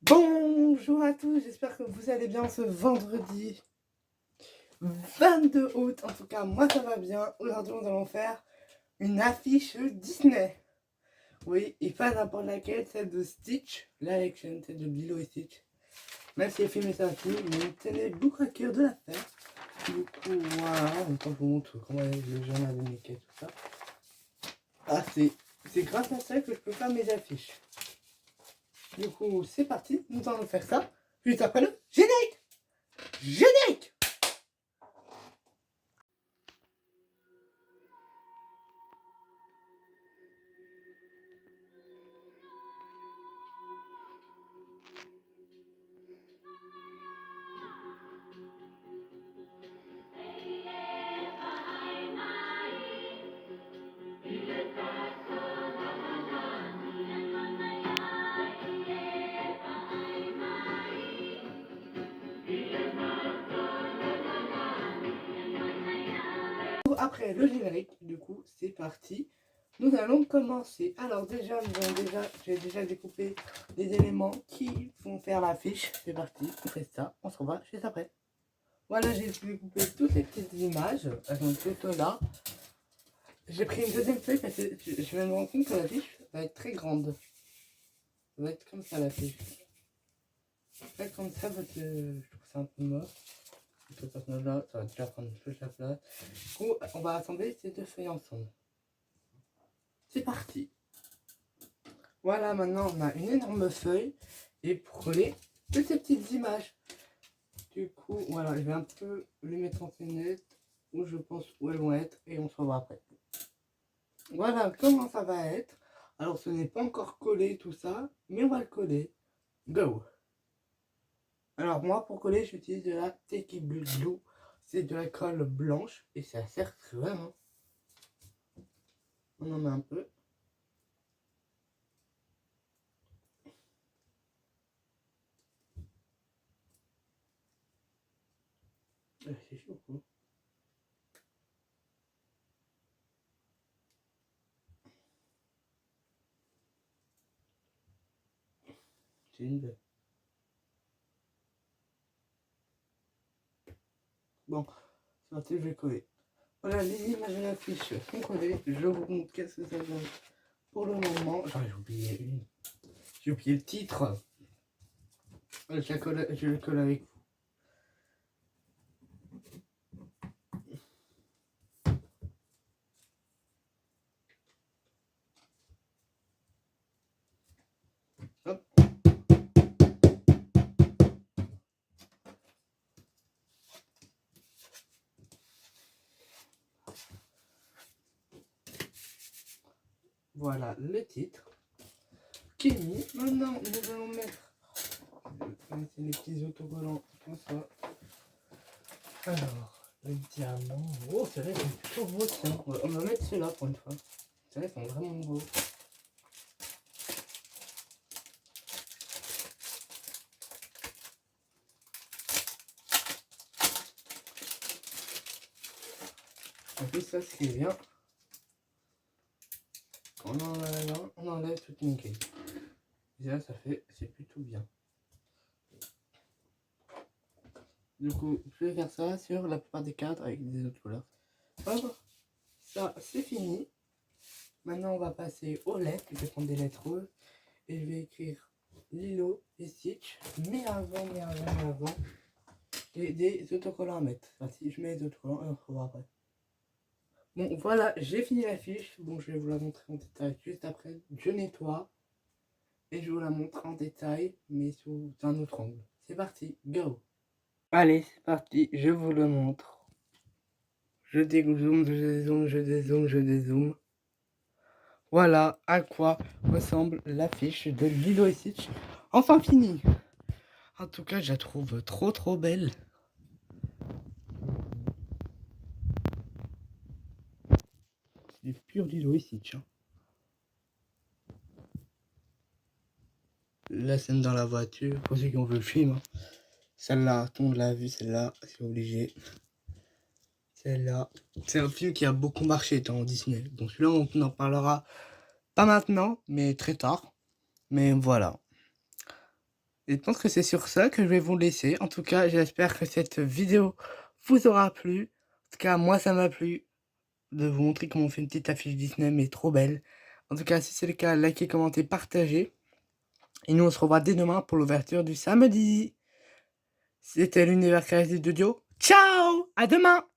Bonjour à tous, j'espère que vous allez bien ce vendredi 22 août. En tout cas, moi ça va bien. Aujourd'hui, nous allons faire une affiche Disney. Oui, et pas n'importe laquelle, celle de Stitch, la action, celle de Lilo et Stitch. Même si le film est sorti, mais il me tenait beaucoup à cœur de la faire. Du coup, voilà, en même temps, je vous montre comment est le journal de Mickey, tout ça. Ah, c'est grâce à ça que je peux faire mes affiches. Du coup, c'est parti, nous allons faire ça. Juste après le générique. Générique. Après le générique, du coup, c'est parti. Nous allons commencer. Alors déjà, j'ai déjà découpé les éléments qui vont faire l'affiche. C'est parti, on fait ça, on se revoit juste après. Voilà, j'ai découpé toutes les petites images. Elles sont toutes là. J'ai pris une deuxième feuille parce que je viens de me rendre compte que l'affiche va être très grande. Ça va être comme ça l'affiche. Pas comme ça parce que je trouve ça un peu moche. Ce personnage-là, ça va déjà prendre toute la place. Du coup, on va assembler ces deux feuilles ensemble. C'est parti. Voilà, maintenant on a une énorme feuille et pour coller toutes ces petites images. Du coup, voilà, je vais un peu les mettre en fenêtre où je pense où elles vont être et on se revoit après. Voilà comment ça va être. Alors ce n'est pas encore collé tout ça, mais on va le coller. Go! Alors moi pour coller j'utilise de la Sticky Glue. C'est de la colle blanche et ça sert vraiment. On en met un peu. C'est chaud quoi. C'est une belle. Bon, c'est parti, je vais coller. Voilà, les images de l'affiche sont collées. Je vous montre qu'est-ce que ça donne pour le moment. Ah, j'ai oublié une. J'ai oublié le titre. Je le colle avec vous. Hop. Voilà le titre qui est mis. Maintenant, nous allons mettre les petits autocollants comme ça. Alors, le diamant. Oh, c'est vrai, ils sont plutôt beaux, tiens. On va mettre ceux-là pour une fois. C'est vrai, ils sont vraiment beaux. En plus, ça, ce qui est bien, quand on enlève toute nickel. Et là, ça fait, c'est plutôt bien. Du coup, je vais faire ça sur la plupart des cadres avec des autres couleurs. Hop, ça, c'est fini. Maintenant, on va passer aux lettres. Je vais prendre des lettres roses et je vais écrire Lilo et Stitch. Mais avant, j'ai des autocollants à mettre. Enfin, si je mets les autocollants, on se revoit après. Bon, voilà, j'ai fini la fiche. Bon, je vais vous la montrer en détail juste après. Je nettoie et je vous la montre en détail, mais sous un autre angle. C'est parti, go! Allez, c'est parti, je vous le montre. Je dézoome, je dézoome, je dézoome, je dézoome. Voilà à quoi ressemble l'affiche de Lilo et Stitch. Enfin fini. En tout cas, je la trouve trop belle. C'est pur Lilo et Stitch. Hein. La scène dans la voiture, pour ceux qui ont vu le film. Hein. Celle-là, tout le monde l'a vu, celle-là, c'est obligé. Celle-là, c'est un film qui a beaucoup marché dans Disney. Donc celui-là, on en parlera pas maintenant, mais très tard. Mais voilà. Et je pense que c'est sur ça que je vais vous laisser. En tout cas, j'espère que cette vidéo vous aura plu. En tout cas, moi, ça m'a plu de vous montrer comment on fait une petite affiche Disney, mais trop belle. En tout cas, si c'est le cas, likez, commentez, partagez. Et nous, on se revoit dès demain pour l'ouverture du samedi. C'était l'univers créatif de Dio. Ciao! À demain!